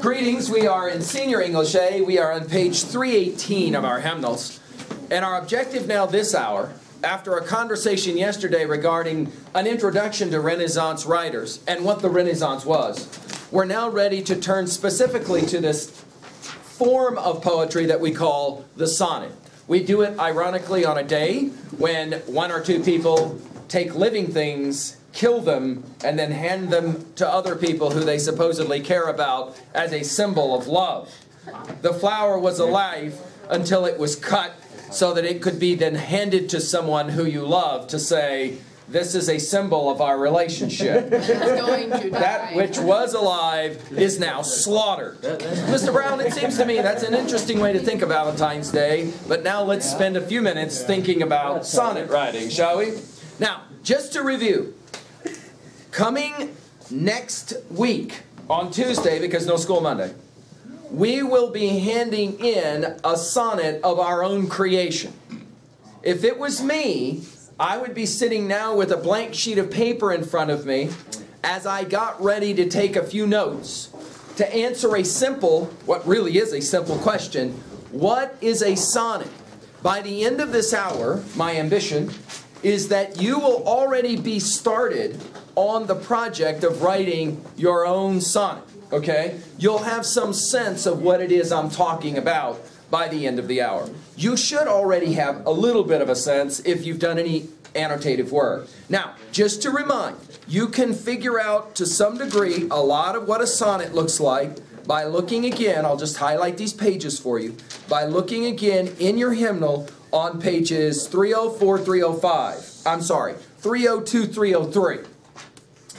Greetings, we are in Senior English A. We are on page 318 of our hymnals. And our objective now this hour, after a conversation yesterday regarding an introduction to Renaissance writers and what the Renaissance was, we're now ready to turn specifically to this form of poetry that we call the sonnet. We do it ironically on a day when one or two people take living things, kill them, and then hand them to other people who they supposedly care about as a symbol of love. The flower was alive until it was cut so that it could be then handed to someone who you love to say, this is a symbol of our relationship. That which was alive is now slaughtered. Mr. Brown, it seems to me that's an interesting way to think of Valentine's Day, but now let's spend a few minutes thinking about sonnet writing, shall we? Now, just to review, coming next week on Tuesday, because no school Monday, we will be handing in a sonnet of our own creation. If it was me, I would be sitting now with a blank sheet of paper in front of me as I got ready to take a few notes to answer a simple, what really is a simple question, what is a sonnet? By the end of this hour, my ambition is that you will already be started on the project of writing your own sonnet, okay? You'll have some sense of what it is I'm talking about by the end of the hour. You should already have a little bit of a sense if you've done any annotative work. Now, just to remind, you can figure out to some degree a lot of what a sonnet looks like by looking again, I'll just highlight these pages for you, by looking again in your hymnal on pages 304, 305. I'm sorry, 302, 303.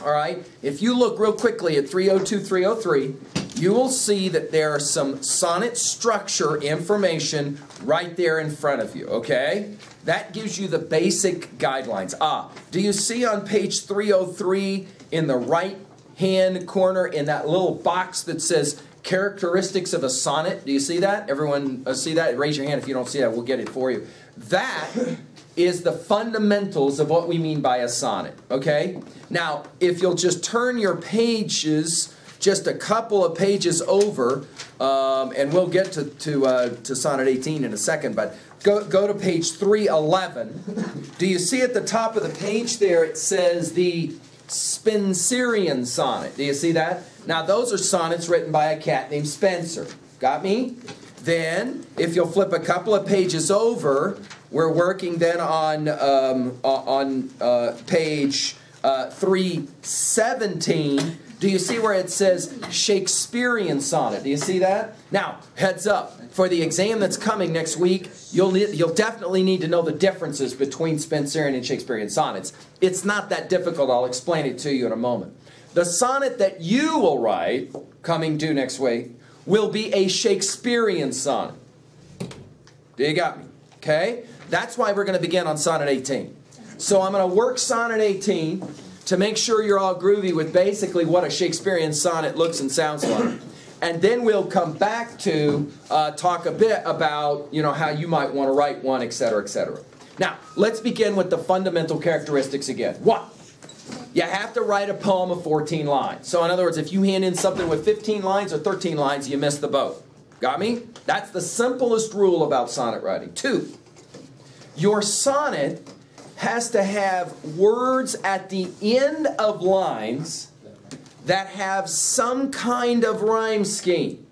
All right? If you look real quickly at 302, 303, you will see that there are some sonnet structure information right there in front of you, okay? That gives you the basic guidelines. Do you see on page 303 in the right-hand corner in that little box that says characteristics of a sonnet? Do you see that? Everyone see that? Raise your hand if you don't see that. We'll get it for you. That is the fundamentals of what we mean by a sonnet, okay? Now, if you'll just turn your pages just a couple of pages over, and we'll get to Sonnet 18 in a second, but go to page 311. Do you see at the top of the page there it says the Shakespearean Sonnet? Do you see that? Now those are sonnets written by a cat named Spenser. Got me? Then, if you'll flip a couple of pages over, we're working then on page 317. Do you see where it says Shakespearean Sonnet? Do you see that? Now, heads up. For the exam that's coming next week, you'll definitely need to know the differences between Spenserian and Shakespearean sonnets. It's not that difficult. I'll explain it to you in a moment. The sonnet that you will write, coming due next week, will be a Shakespearean sonnet. Do you got me? Okay? That's why we're going to begin on Sonnet 18. So I'm going to work Sonnet 18 to make sure you're all groovy with basically what a Shakespearean sonnet looks and sounds like. And then we'll come back to talk a bit about, how you might want to write one, etc., etc. Now, let's begin with the fundamental characteristics again. 1, you have to write a poem of 14 lines. So in other words, if you hand in something with 15 lines or 13 lines, you miss the boat. Got me? That's the simplest rule about sonnet writing. 2, your sonnet has to have words at the end of lines that have some kind of rhyme scheme.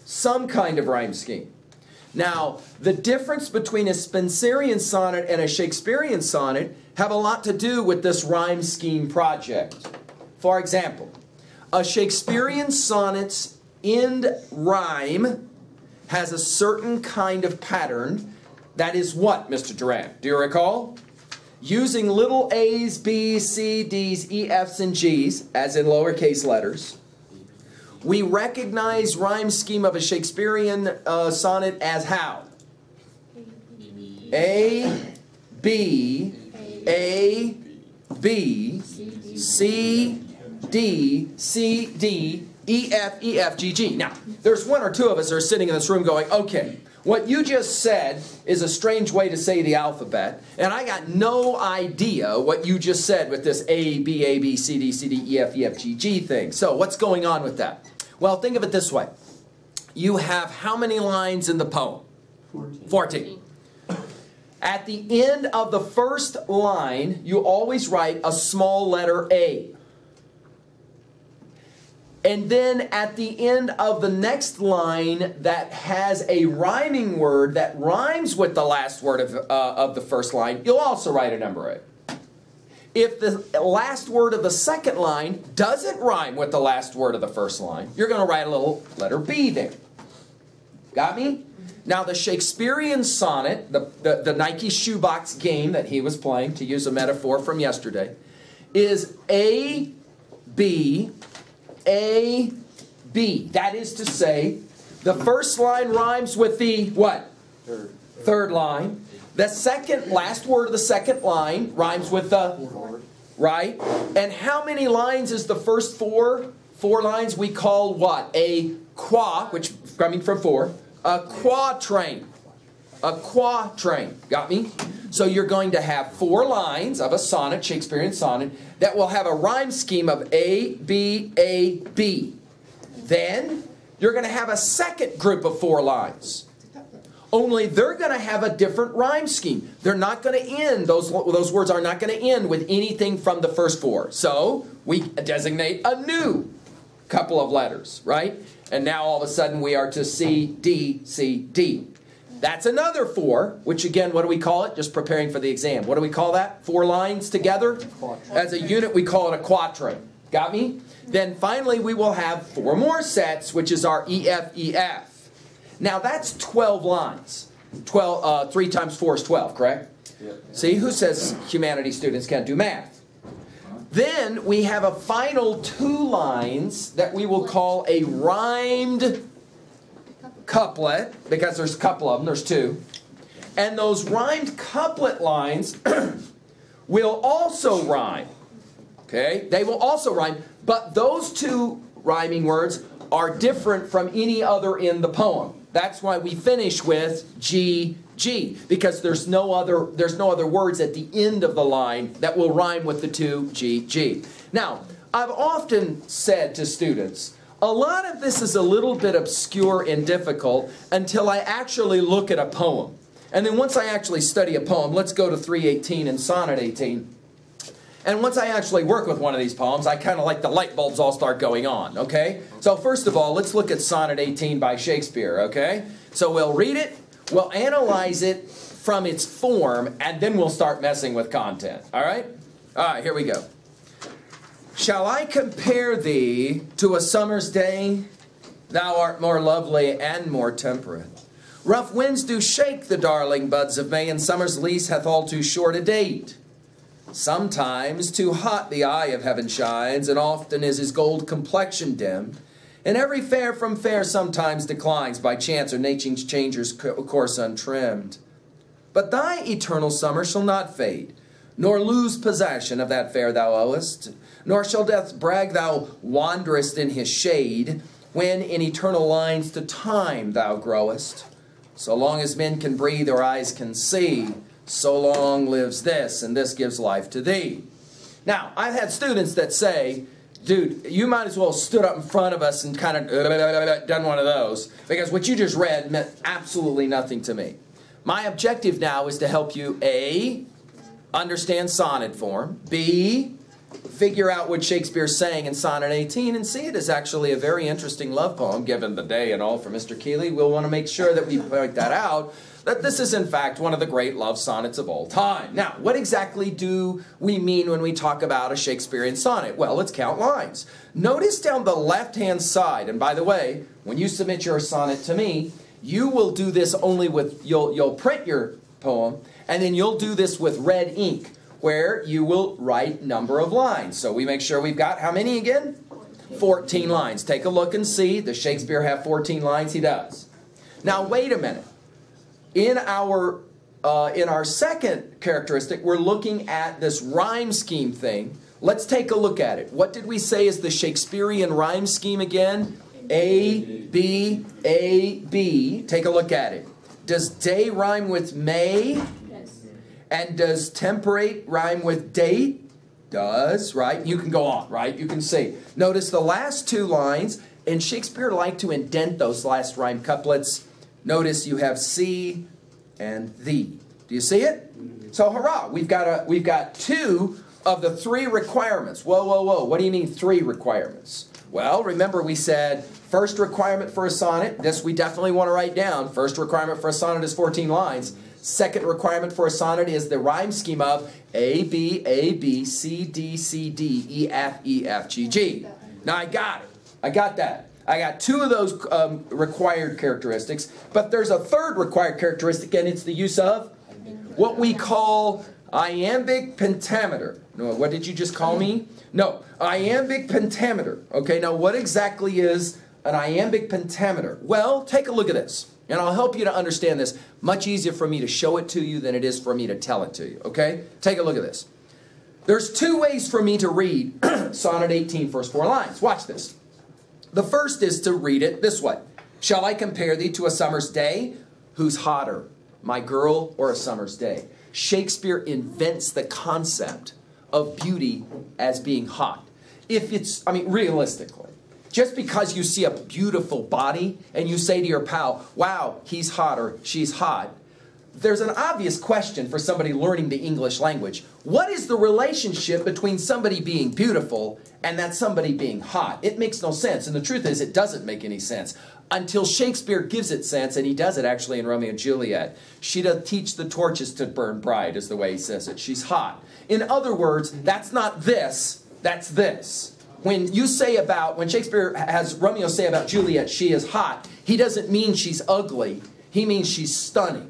Some kind of rhyme scheme. Now, the difference between a Spenserian sonnet and a Shakespearean sonnet have a lot to do with this rhyme scheme project. For example, a Shakespearean sonnet's end rhyme has a certain kind of pattern. That is what, Mr. Durant? Do you recall? Using little a's, b's, c, d's, e, f's, and g's, as in lowercase letters, we recognize rhyme scheme of a Shakespearean sonnet as how? A, B, A, B, C, D, C, D, E, F, E, F, G, G. Now, there's one or two of us that are sitting in this room going, okay, What you just said is a strange way to say the alphabet, and I got no idea what you just said with this A, B, C, D, E, F, G, G thing. So what's going on with that? Well, think of it this way. You have how many lines in the poem? 14. At the end of the first line, you always write a small letter A. And then at the end of the next line that has a rhyming word that rhymes with the last word of the first line, you'll also write a number A. If the last word of the second line doesn't rhyme with the last word of the first line, you're going to write a little letter B there. Got me? Now the Shakespearean sonnet, the Nike shoebox game that he was playing, to use a metaphor from yesterday, is A, B, A, B. That is to say, the first line rhymes with the what? Third line. The last word of the second line rhymes with the, right? And how many lines is the first four? 4 lines we call what? A qua, which coming from 4. A quatrain. A quatrain. Got me? So you're going to have 4 lines of a sonnet, Shakespearean sonnet, that will have a rhyme scheme of A, B, A, B. Then you're going to have a second group of 4 lines. Only they're going to have a different rhyme scheme. They're not going to end, those words are not going to end with anything from the first 4. So we designate a new couple of letters, right? And now all of a sudden we are to C, D, C, D. That's another 4, which again, what do we call it? Just preparing for the exam. What do we call that? 4 lines together? As a unit, we call it a quatrain. Got me? Then finally, we will have 4 more sets, which is our E, F, E, F. Now that's 12 lines. 3 times 4 is 12, correct? Yep. See, who says humanities students can't do math? Then we have a final 2 lines that we will call a rhymed couplet, because there's a couple of them, there's 2. And those rhymed couplet lines will also rhyme. Okay? They will also rhyme, but those 2 rhyming words are different from any other in the poem. That's why we finish with G, G, because there's no other words at the end of the line that will rhyme with the 2 G, G. Now, I've often said to students, a lot of this is a little bit obscure and difficult until I actually look at a poem. And then once I actually study a poem, let's go to 318 and Sonnet 18. And once I actually work with one of these poems, I kind of like the light bulbs all start going on, okay? So first of all, let's look at Sonnet 18 by Shakespeare, okay? So we'll read it, we'll analyze it from its form, and then we'll start messing with content, all right? All right, here we go. Shall I compare thee to a summer's day? Thou art more lovely and more temperate. Rough winds do shake the darling buds of May, and summer's lease hath all too short a date. Sometimes too hot the eye of heaven shines, and often is his gold complexion dimmed. And every fair from fair sometimes declines by chance or nature's changer's course untrimmed. But thy eternal summer shall not fade, nor lose possession of that fair thou owest, nor shall death brag thou wanderest in his shade, when in eternal lines to time thou growest. So long as men can breathe or eyes can see, so long lives this, and this gives life to thee. Now, I've had students that say, dude, you might as well have stood up in front of us and kind of done one of those, because what you just read meant absolutely nothing to me. My objective now is to help you, A, understand sonnet form, B, figure out what Shakespeare's saying in Sonnet 18, and C, it is actually a very interesting love poem, given the day and all for Mr. Keeley. We'll want to make sure that we point that out, that this is in fact one of the great love sonnets of all time. Now, what exactly do we mean when we talk about a Shakespearean sonnet? Well, let's count lines. Notice down the left-hand side, and by the way, when you submit your sonnet to me, you will do this only with, you'll print your poem, and then you'll do this with red ink, where you will write number of lines. So we make sure we've got how many again? 14 lines. Take a look and see. Does Shakespeare have 14 lines? He does. Now wait a minute. In our second characteristic, we're looking at this rhyme scheme thing. Let's take a look at it. What did we say is the Shakespearean rhyme scheme again? A, B, A, B. Take a look at it. Does day rhyme with may? Yes. And does temperate rhyme with date? Does, right? You can go on, right? You can see. Notice the last two lines, and Shakespeare liked to indent those last rhyme couplets. Notice you have see and thee. Do you see it? So hurrah, we've got two of the three requirements. Whoa, whoa, whoa. What do you mean three requirements? Well, remember we said first requirement for a sonnet, this we definitely want to write down. First requirement for a sonnet is 14 lines. Second requirement for a sonnet is the rhyme scheme of A, B, C, D, C, D, E, F, G, G. Now I got it. I got that. I got two of those required characteristics, but there's a third required characteristic, and it's the use of what we call iambic pentameter. No, what did you just call me? No, iambic pentameter. Okay, now what exactly is an iambic pentameter? Well, take a look at this, and I'll help you to understand this. Much easier for me to show it to you than it is for me to tell it to you, okay? Take a look at this. There's two ways for me to read Sonnet 18, first four lines. Watch this. The first is to read it this way. Shall I compare thee to a summer's day? Who's hotter, my girl or a summer's day? Shakespeare invents the concept of beauty as being hot. If it's, I mean, realistically, just because you see a beautiful body and you say to your pal, wow, he's hot or she's hot, there's an obvious question for somebody learning the English language. What is the relationship between somebody being beautiful and that somebody being hot? It makes no sense, and the truth is it doesn't make any sense until Shakespeare gives it sense, and he does it actually in Romeo and Juliet. She does teach the torches to burn bright, is the way he says it. She's hot. In other words, that's not this, that's this. When you say about, when Shakespeare has Romeo say about Juliet, she is hot, he doesn't mean she's ugly, he means she's stunning.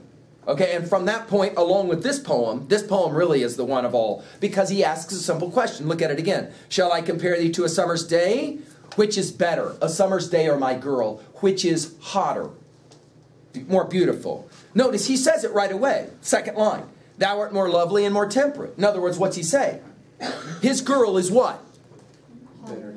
Okay, and from that point, along with this poem really is the one of all, because he asks a simple question. Look at it again. Shall I compare thee to a summer's day? Which is better, a summer's day or my girl? Which is hotter, more beautiful? Notice he says it right away. Second line. Thou art more lovely and more temperate. In other words, what's he say? His girl is what?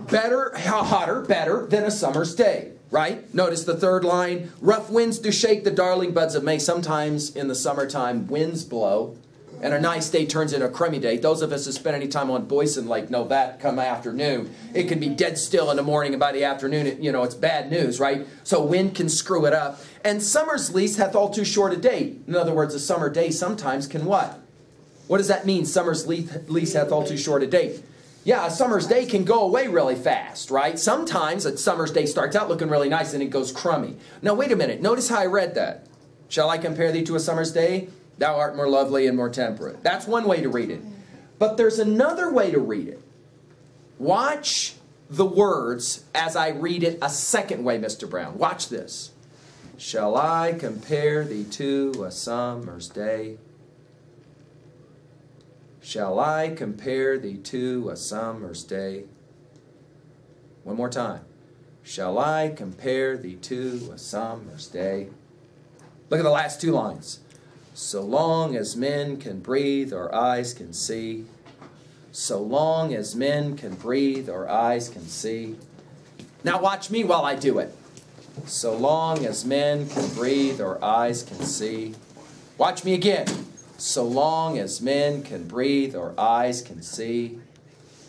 Better, hotter, better than a summer's day. Right? Notice the third line. Rough winds do shake the darling buds of May. Sometimes in the summertime, winds blow, and a nice day turns into a crummy day. Those of us who spend any time on Boyson Lake know that come afternoon. It can be dead still in the morning, and by the afternoon, it's bad news, right? So wind can screw it up. And summer's lease hath all too short a date. In other words, a summer day sometimes can what? What does that mean, summer's lease hath all too short a date? Yeah, a summer's day can go away really fast, right? Sometimes a summer's day starts out looking really nice and it goes crummy. Now, wait a minute. Notice how I read that. Shall I compare thee to a summer's day? Thou art more lovely and more temperate. That's one way to read it. But there's another way to read it. Watch the words as I read it a second way, Mr. Brown. Watch this. Shall I compare thee to a summer's day? Shall I compare thee to a summer's day? One more time. Shall I compare thee to a summer's day? Look at the last two lines. So long as men can breathe or eyes can see. So long as men can breathe or eyes can see. Now watch me while I do it. So long as men can breathe or eyes can see. Watch me again. So long as men can breathe or eyes can see.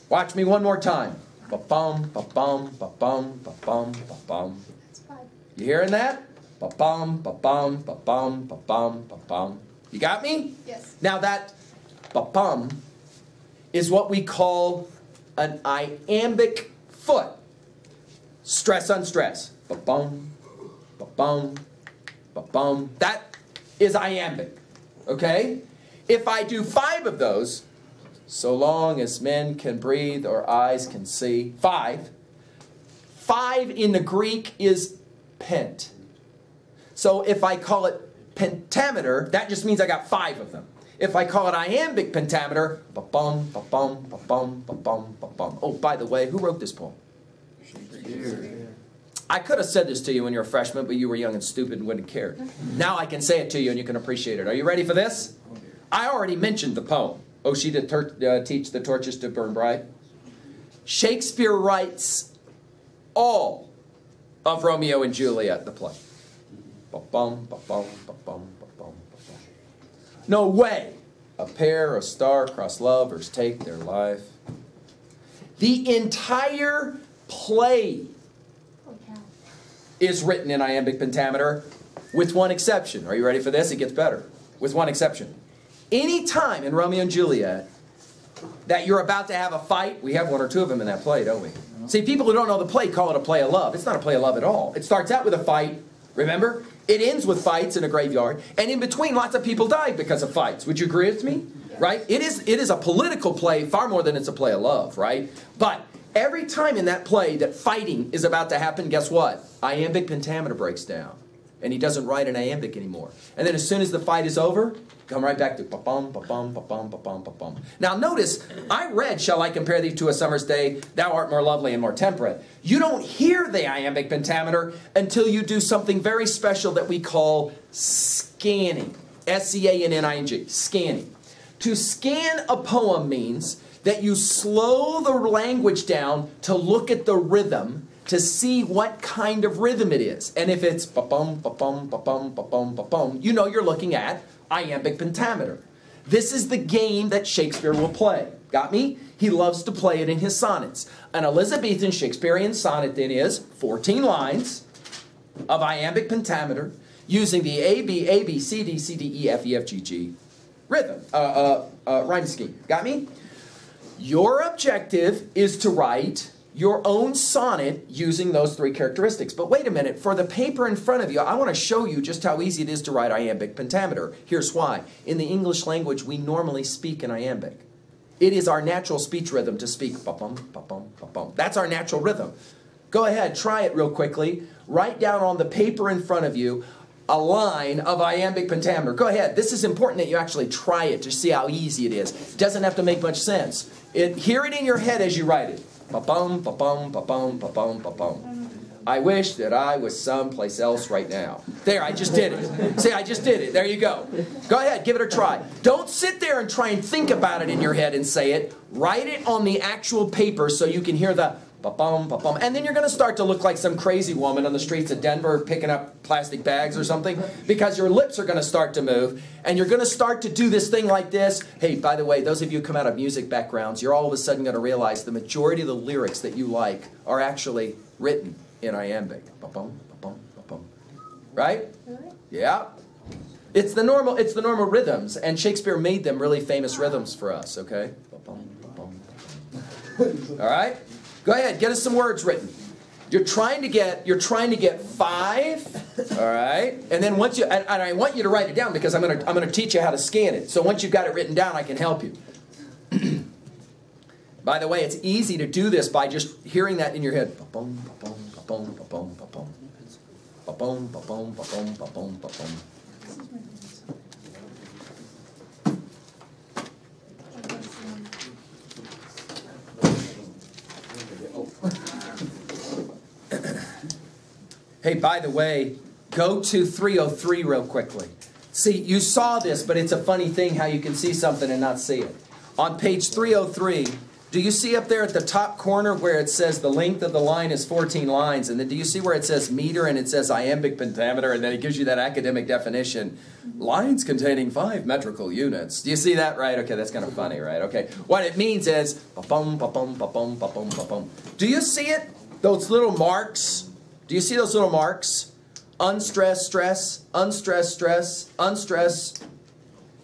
Watch me one more time. Ba-bum, ba-bum, ba-bum, ba-bum, ba-bum. You hearing that? Ba-bum, ba-bum, ba-bum, ba-bum, ba-bum. You got me? Yes. Now that ba-bum is what we call an iambic foot. Stress on stress. Ba-bum, ba-bum, ba-bum. That is iambic. Okay? If I do 5 of those, so long as men can breathe or eyes can see, 5. 5 in the Greek is pent. So if I call it pentameter, that just means I got 5 of them. If I call it iambic pentameter, ba-bum, ba-bum, ba-bum, ba-bum, ba-bum. Oh, by the way, who wrote this poem? Shakespeare. I could have said this to you when you were a freshman, but you were young and stupid and wouldn't have cared. Now I can say it to you and you can appreciate it. Are you ready for this? I already mentioned the poem. Oh, she did teach the torches to burn bright. Shakespeare writes all of Romeo and Juliet, the play. Ba-bum, ba-bum, ba-bum, ba-bum, ba-bum. No way! A pair, a star, cross lovers, take their life. The entire play is written in iambic pentameter, with one exception. Are you ready for this? It gets better. With one exception. Any time in Romeo and Juliet that you're about to have a fight, we have one or two of them in that play, don't we? See, people who don't know the play call it a play of love. It's not a play of love at all. It starts out with a fight, remember? It ends with fights in a graveyard, and in between lots of people died because of fights. Would you agree with me? Right? It is a political play far more than it's a play of love, right? But every time in that play that fighting is about to happen, guess what? Iambic pentameter breaks down. And he doesn't write an iambic anymore. And then as soon as the fight is over, come right back to ba-bum, ba-bum, ba-bum, ba-bum, ba-bum. Now notice, I read, shall I compare thee to a summer's day, thou art more lovely and more temperate. You don't hear the iambic pentameter until you do something very special that we call scanning. S-C-A-N-N-I-N-G, scanning. To scan a poem means that you slow the language down to look at the rhythm to see what kind of rhythm it is. And if it's ba-bum, ba-bum, ba-bum, ba-bum, ba-bum, you know you're looking at iambic pentameter. This is the game that Shakespeare will play. Got me? He loves to play it in his sonnets. An Elizabethan Shakespearean sonnet then is 14 lines of iambic pentameter using the A, B, A, B, C, D, C, D, E, F, E, F, G, G rhythm, rhyme scheme. Got me? Your objective is to write your own sonnet using those three characteristics. But wait a minute, for the paper in front of you, I want to show you just how easy it is to write iambic pentameter. Here's why. In the English language, we normally speak in iambic. It is our natural speech rhythm to speak ba-bum, ba-bum, ba-bum. That's our natural rhythm. Go ahead, try it real quickly. Write down on the paper in front of you a line of iambic pentameter. Go ahead. This is important that you actually try it to see how easy it is. It doesn't have to make much sense. Hear it in your head as you write it. Ba-bum, ba-bum, ba-bum, ba-bum, ba-bum. I wish that I was someplace else right now. There, I just did it. See, I just did it. There you go. Go ahead, give it a try. Don't sit there and try and think about it in your head and say it. Write it on the actual paper so you can hear the ba-bum, ba-bum. And then you're going to start to look like some crazy woman on the streets of Denver picking up plastic bags or something, because your lips are going to start to move, and you're going to start to do this thing like this. Hey, by the way, those of you who come out of music backgrounds, you're all of a sudden going to realize the majority of the lyrics that you like are actually written in iambic. Ba-bum, ba-bum, ba-bum. Right? Yeah. It's the normal rhythms, and Shakespeare made them really famous rhythms for us, okay? Ba-bum, ba-bum, ba-bum. All right? Go ahead, get us some words written. You're trying to get 5, all right? And then once you, and I want you to write it down because I'm gonna teach you how to scan it. So once you've got it written down, I can help you. By the way, it's easy to do this by just hearing that in your head. Ba-bum, ba-bum, ba-bum, ba-bum, ba-bum. Ba-bum, ba-bum, ba-bum, ba-bum, ba-bum. Hey, by the way, go to 303 real quickly. See, you saw this, but it's a funny thing how you can see something and not see it. On page 303, do you see up there at the top corner where it says the length of the line is 14 lines? And then do you see where it says meter and it says iambic pentameter, and then it gives you that academic definition, lines containing 5 metrical units. Do you see that? Right? Okay, that's kind of funny, right? Okay. What it means is ba-bum, ba-bum, ba-bum, ba-bum, ba-bum. Do you see it? Those little marks? Do you see those little marks? Unstressed, stress, unstressed, stress, unstressed,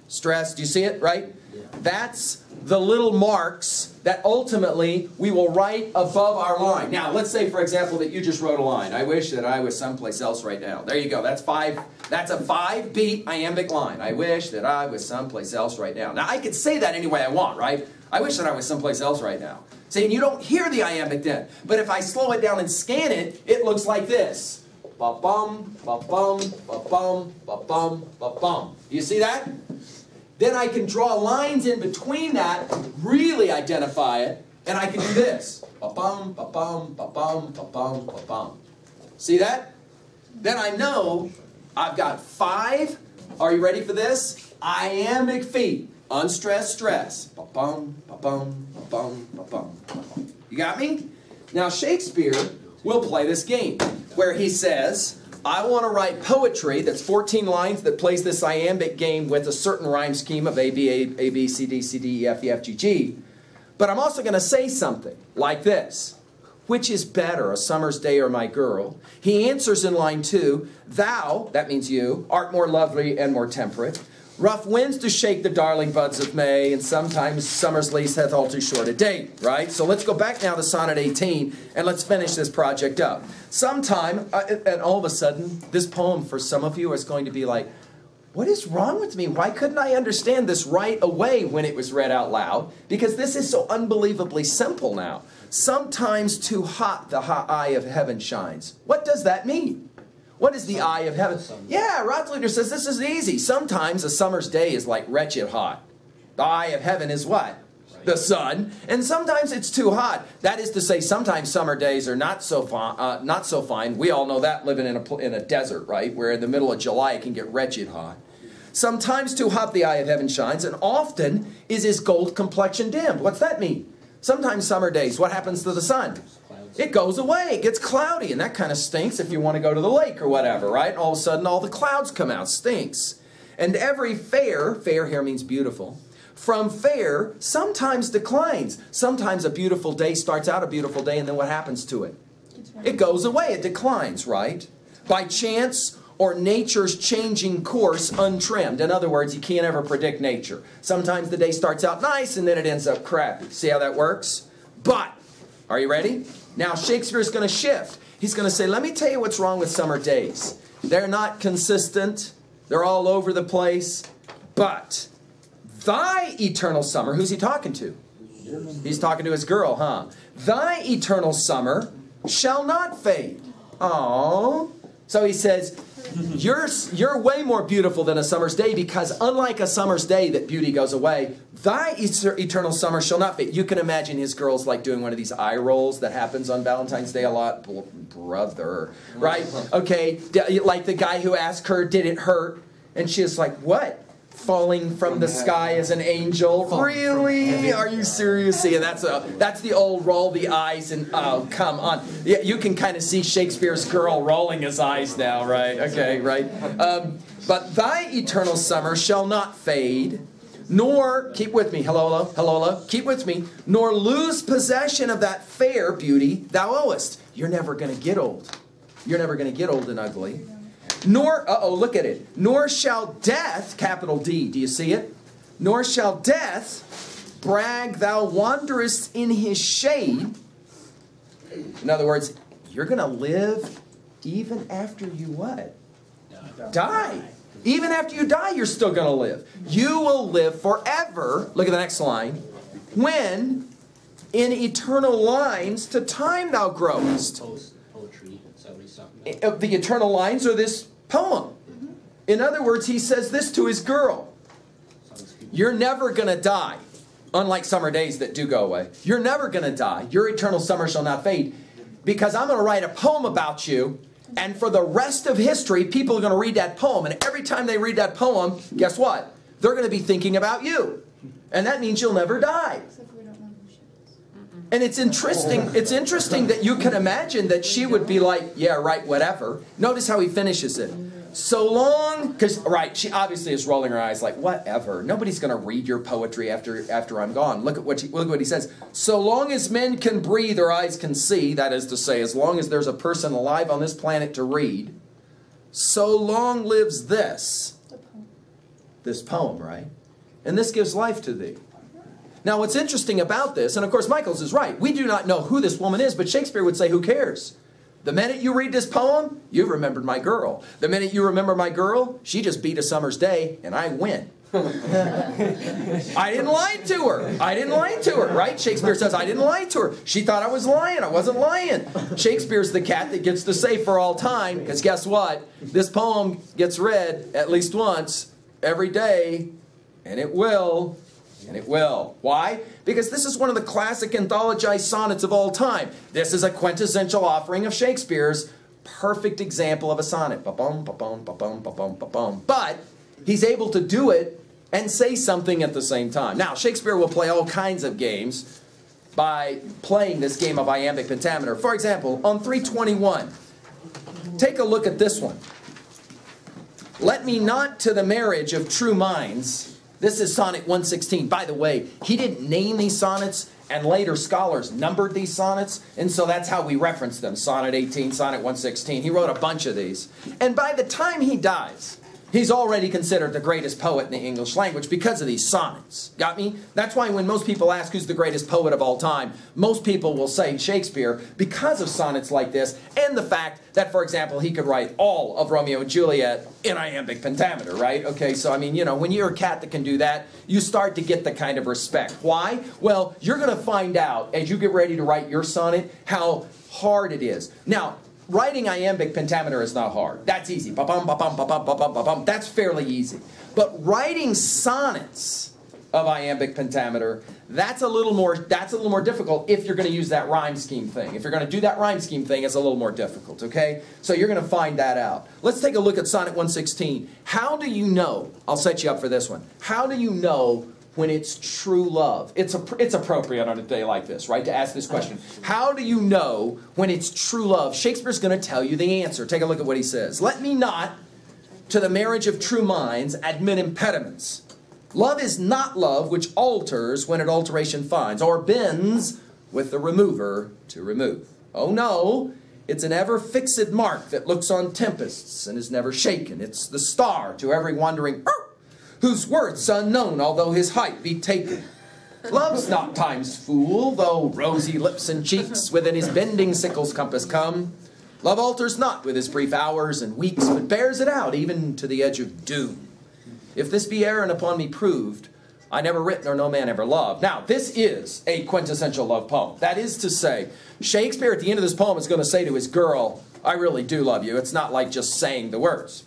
stress. Do you see it, right? Yeah. That's the little marks that ultimately we will write above our line. Now, let's say, for example, that you just wrote a line. I wish that I was someplace else right now. There you go. That's a 5-beat iambic line. I wish that I was someplace else right now. Now, I could say that any way I want, right? I wish that I was someplace else right now. See, and you don't hear the iambic then. But if I slow it down and scan it, it looks like this. Ba-bum, ba-bum, ba-bum, ba-bum, ba-bum. You see that? Then I can draw lines in between that, really identify it, and I can do this. Ba-bum, ba-bum, ba-bum, ba-bum, ba-bum. See that? Then I know I've got 5, are you ready for this? Iambic feet. Unstressed stress. Ba-bum, ba-bum, ba-bum, ba-bum, ba-bum. You got me? Now Shakespeare will play this game where he says, I want to write poetry that's 14 lines that plays this iambic game with a certain rhyme scheme of A, B, C, D, C, D, E, F, E, F, G, G. But I'm also going to say something like this. Which is better, a summer's day or my girl? He answers in line 2, thou, that means you, art more lovely and more temperate. Rough winds do shake the darling buds of May, and sometimes summer's lease hath all too short a date, right? So let's go back now to Sonnet 18, and let's finish this project up. Sometime, and all of a sudden, this poem for some of you is going to be like, what is wrong with me? Why couldn't I understand this right away when it was read out loud? Because this is so unbelievably simple now. Sometimes too hot the eye of heaven shines. What does that mean? What is the eye of heaven? Yeah, Rothlieder says this is easy. Sometimes a summer's day is like wretched hot. The eye of heaven is what? The sun. And sometimes it's too hot. That is to say, sometimes summer days are not so fine. We all know that living in a desert, right? Where in the middle of July it can get wretched hot. Sometimes too hot the eye of heaven shines, and often is his gold complexion dimmed. What's that mean? Sometimes summer days, what happens to the sun? It goes away, it gets cloudy, and that kind of stinks if you want to go to the lake or whatever, right? And all of a sudden all the clouds come out, stinks. And every fair here means beautiful, from fair sometimes declines. Sometimes a beautiful day starts out a beautiful day, and then what happens to it? It goes away, it declines, right? By chance or nature's changing course untrimmed. In other words, you can't ever predict nature. Sometimes the day starts out nice and then it ends up crappy. See how that works? But, are you ready? Now Shakespeare is going to shift. He's going to say, let me tell you what's wrong with summer days. They're not consistent. They're all over the place. But thy eternal summer, who's he talking to? He's talking to his girl, huh? Thy eternal summer shall not fade. Aww. So he says, you're way more beautiful than a summer's day, because unlike a summer's day that beauty goes away, thy eternal summer shall not fade. You can imagine his girl's like doing one of these eye rolls that happens on Valentine's Day a lot. Brother, right? Okay, like the guy who asked her, did it hurt? And she's like, what? Falling from the sky as an angel? Really? Are you serious? See, that's the old roll the eyes and oh, come on. Yeah, you can kind of see Shakespeare's girl rolling his eyes now, right? Okay, right. But thy eternal summer shall not fade, nor, keep with me, hello, keep with me, nor lose possession of that fair beauty thou owest. You're never going to get old. You're never going to get old and ugly. Nor, look at it. Nor shall death, capital D, do you see it? Nor shall death brag thou wanderest in his shade. In other words, you're going to live even after you what? Die. Even after you die, you're still going to live. You will live forever. Look at the next line. When in eternal lines to time thou growest. The eternal lines are this poem. In other words, he says this to his girl. You're never going to die. Unlike summer days that do go away. You're never going to die. Your eternal summer shall not fade. Because I'm going to write a poem about you. And for the rest of history, people are going to read that poem. And every time they read that poem, guess what? They're going to be thinking about you. And that means you'll never die. And it's interesting that you can imagine that she would be like, yeah, right, whatever. Notice how he finishes it. So long, because, right, she obviously is rolling her eyes like, whatever. Nobody's going to read your poetry after I'm gone. Look at what he says. So long as men can breathe or eyes can see, that is to say, as long as there's a person alive on this planet to read, so long lives this poem, right? And this gives life to thee. Now, what's interesting about this, and of course Michaels is right, we do not know who this woman is, but Shakespeare would say, who cares? The minute you read this poem, you've remembered my girl. The minute you remember my girl, she just beat a summer's day, and I win. I didn't lie to her. I didn't lie to her, right? Shakespeare says, I didn't lie to her. She thought I was lying. I wasn't lying. Shakespeare's the cat that gets to say for all time, because guess what? This poem gets read at least once every day, and it will. And it will. Why? Because this is one of the classic anthologized sonnets of all time. This is a quintessential offering of Shakespeare's perfect example of a sonnet. Ba-bum, ba-bum, ba-bum, ba-bum, ba-bum. But he's able to do it and say something at the same time. Now, Shakespeare will play all kinds of games by playing this game of iambic pentameter. For example, on 321, Take a look at this one. Let me not to the marriage of true minds. This is Sonnet 116. By the way, he didn't name these sonnets, and later scholars numbered these sonnets, and so that's how we reference them. Sonnet 18, Sonnet 116. He wrote a bunch of these. And by the time he dies, he's already considered the greatest poet in the English language because of these sonnets. Got me? That's why when most people ask who's the greatest poet of all time, most people will say Shakespeare because of sonnets like this and the fact that, for example, he could write all of Romeo and Juliet in iambic pentameter, right? Okay, so I mean, you know, when you're a cat that can do that, you start to get the kind of respect. Why? Well, you're going to find out as you get ready to write your sonnet how hard it is. Now, writing iambic pentameter is not hard. That's easy. Ba-bum, ba-bum, ba-bum, ba-bum, ba-bum. That's fairly easy. But writing sonnets of iambic pentameter, that's a little more difficult if you're going to use that rhyme scheme thing. If you're going to do that rhyme scheme thing, it's a little more difficult, okay? So you're going to find that out. Let's take a look at Sonnet 116. How do you know? I'll set you up for this one. How do you know when it's true love? It's appropriate on a day like this, right, to ask this question. How do you know when it's true love? Shakespeare's going to tell you the answer. Take a look at what he says. Let me not, to the marriage of true minds, admit impediments. Love is not love which alters when it alteration finds, or bends with the remover to remove. Oh no, it's an ever-fixed mark that looks on tempests and is never shaken. It's the star to every wandering whose worth's unknown, although his height be taken. Love's not time's fool, though rosy lips and cheeks within his bending sickle's compass come. Love alters not with his brief hours and weeks, but bears it out even to the edge of doom. If this be errand upon me proved, I never writ nor no man ever loved. Now, this is a quintessential love poem. That is to say, Shakespeare at the end of this poem is going to say to his girl, I really do love you. It's not like just saying the words.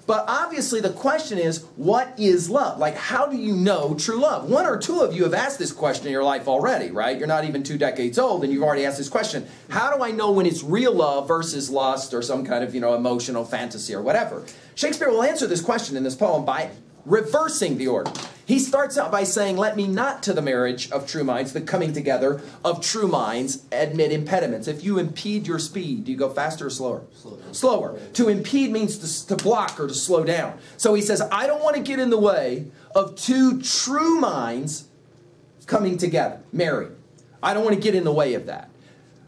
But obviously the question is, what is love? Like, how do you know true love? One or two of you have asked this question in your life already, right? You're not even 2 decades old and you've already asked this question. How do I know when it's real love versus lust or some kind of, you know, emotional fantasy or whatever? Shakespeare will answer this question in this poem by reversing the order. He starts out by saying, let me not to the marriage of true minds, the coming together of true minds, admit impediments. If you impede your speed, do you go faster or slower? Slower. To impede means to block or to slow down. So he says, I don't want to get in the way of two true minds coming together, married. I don't want to get in the way of that.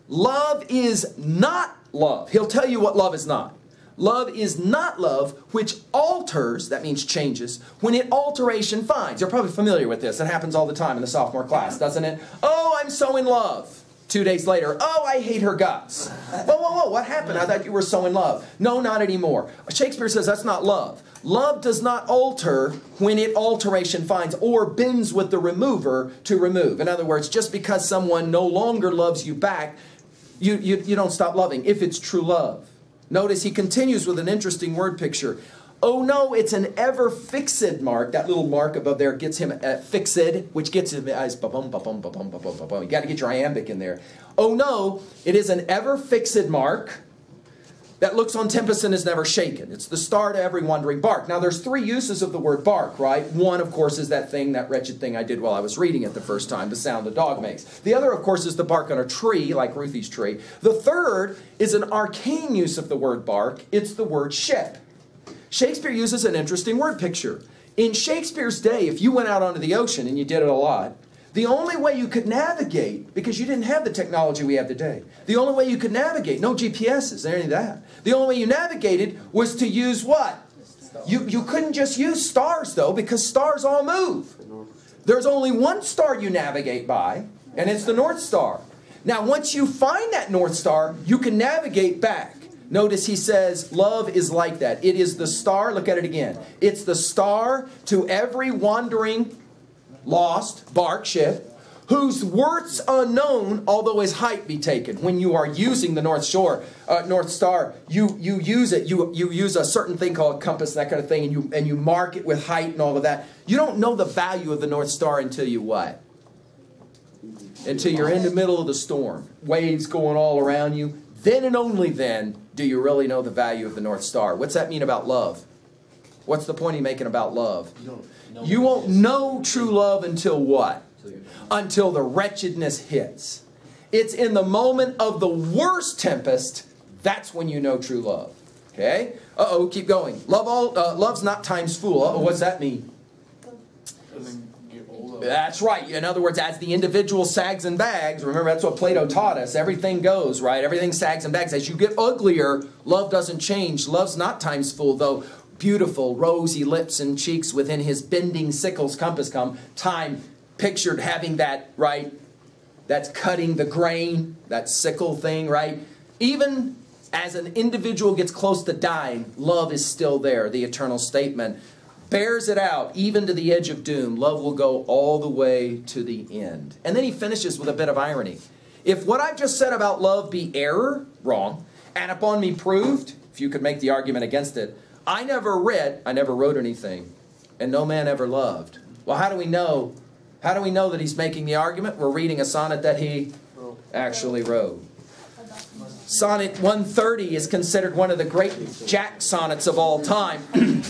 Love is not love. He'll tell you what love is not. Love is not love which alters, that means changes, when it alteration finds. You're probably familiar with this. It happens all the time in the sophomore class, doesn't it? Oh, I'm so in love. 2 days later, oh, I hate her guts. Whoa, whoa, whoa, what happened? I thought you were so in love. No, not anymore. Shakespeare says that's not love. Love does not alter when it alteration finds or bends with the remover to remove. In other words, just because someone no longer loves you back, you don't stop loving if it's true love. Notice he continues with an interesting word picture. Oh no, it's an ever-fixed mark. That little mark above there gets him fixed, which gets him as ba-bum, ba-bum, ba-bum, ba-bum, ba-bum. You got to get your iambic in there. Oh no, it is an ever-fixed mark that looks on tempest and is never shaken. It's the star to every wandering bark. Now there's 3 uses of the word bark, right? One, of course, is that wretched thing I did while I was reading it the first time, the sound the dog makes. The other, of course, is the bark on a tree, like Ruthie's tree. The third is an arcane use of the word bark. It's the word ship. Shakespeare uses an interesting word picture. In Shakespeare's day, if you went out onto the ocean, and you did it a lot, the only way you could navigate, because you didn't have the technology we have today, the only way you could navigate, no GPSs, any of that. The only way you navigated was to use what? You couldn't just use stars, though, because stars all move. There's only one star you navigate by, and it's the North Star. Now, once you find that North Star, you can navigate back. Notice he says, love is like that. It is the star, look at it again. It's the star to every wandering, lost, bark, ship, whose worth's unknown, although his height be taken. When you are using the North Star, you use it. You use a certain thing called a compass, that kind of thing, and you mark it with height and all of that. You don't know the value of the North Star until you what? Until you're in the middle of the storm. Waves going all around you. Then and only then do you really know the value of the North Star. What's that mean about love? What's the point he's making about love? You won't know true love until what? Until the wretchedness hits. It's in the moment of the worst tempest, That's when you know true love. Okay? Uh-oh, keep going. Love's not time's fool. Uh-oh, what's that mean? That's right. In other words, as the individual sags and bags, remember that's what Plato taught us. Everything goes, right? Everything sags and bags. As you get uglier, love doesn't change. Love's not time's fool, though beautiful, rosy lips and cheeks within his bending sickle's compass come. Time pictured having that, right? That's cutting the grain, that sickle thing, right? Even as an individual gets close to dying, love is still there, the eternal statement. Bears it out, even to the edge of doom. Love will go all the way to the end. And then he finishes with a bit of irony. If what I've just said about love be error, wrong, and upon me proved, if you could make the argument against it, I never wrote anything, and no man ever loved. Well, how do we know? How do we know that he's making the argument? We're reading a sonnet that he actually wrote. Sonnet 130 is considered one of the great Jack sonnets of all time.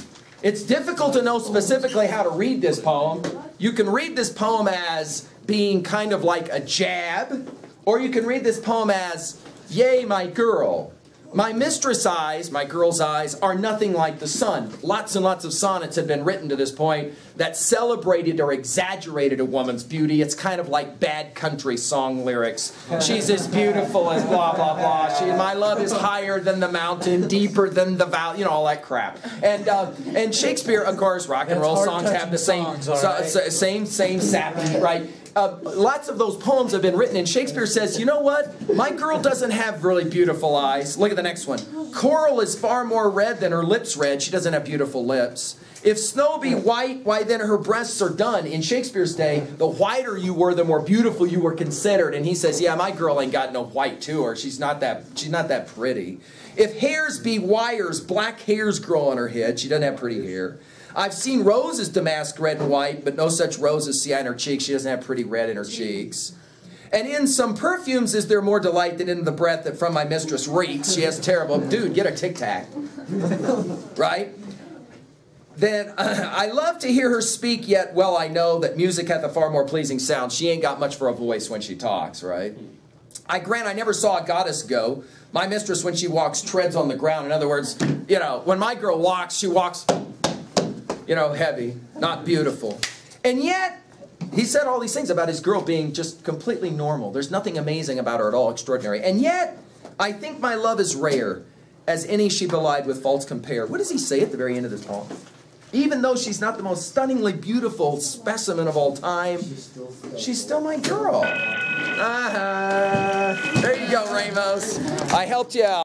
It's difficult to know specifically how to read this poem. You can read this poem as being kind of like a jab, or you can read this poem as, yea, my girl. My mistress' eyes, my girl's eyes, are nothing like the sun. Lots and lots of sonnets have been written to this point that celebrated or exaggerated a woman's beauty. It's kind of like bad country song lyrics. She's as beautiful as blah, blah, blah. My love is higher than the mountain, deeper than the valley, you know, all that crap. And Shakespeare, of course, rock and roll songs have the same sappy, right? Lots of those poems have been written, and Shakespeare says, you know what? My girl doesn't have really beautiful eyes. Look at the next one. Coral is far more red than her lips red. She doesn't have beautiful lips. If snow be white, why then her breasts are done. In Shakespeare's day, the whiter you were, the more beautiful you were considered. And he says, yeah, my girl ain't got no white to her. She's not that pretty. If hairs be wires, black hairs grow on her head. She doesn't have pretty hair. I've seen roses damask red and white, but no such roses see I in her cheeks. She doesn't have pretty red in her cheeks. And in some perfumes is there more delight than in the breath that from my mistress reeks. She has terrible, dude, get a Tic Tac. Right? Then I love to hear her speak, yet well I know that music hath a far more pleasing sound. She ain't got much for a voice when she talks, right? I grant I never saw a goddess go. My mistress, when she walks, treads on the ground. In other words, you know, when my girl walks, she walks, you know, heavy, not beautiful. And yet, he said all these things about his girl being just completely normal. There's nothing amazing about her at all, extraordinary. And yet, I think my love is rare, as any she belied with faults compare. What does he say at the very end of this poem? Even though she's not the most stunningly beautiful specimen of all time, she's still my girl. There you go, Ramos. I helped you out.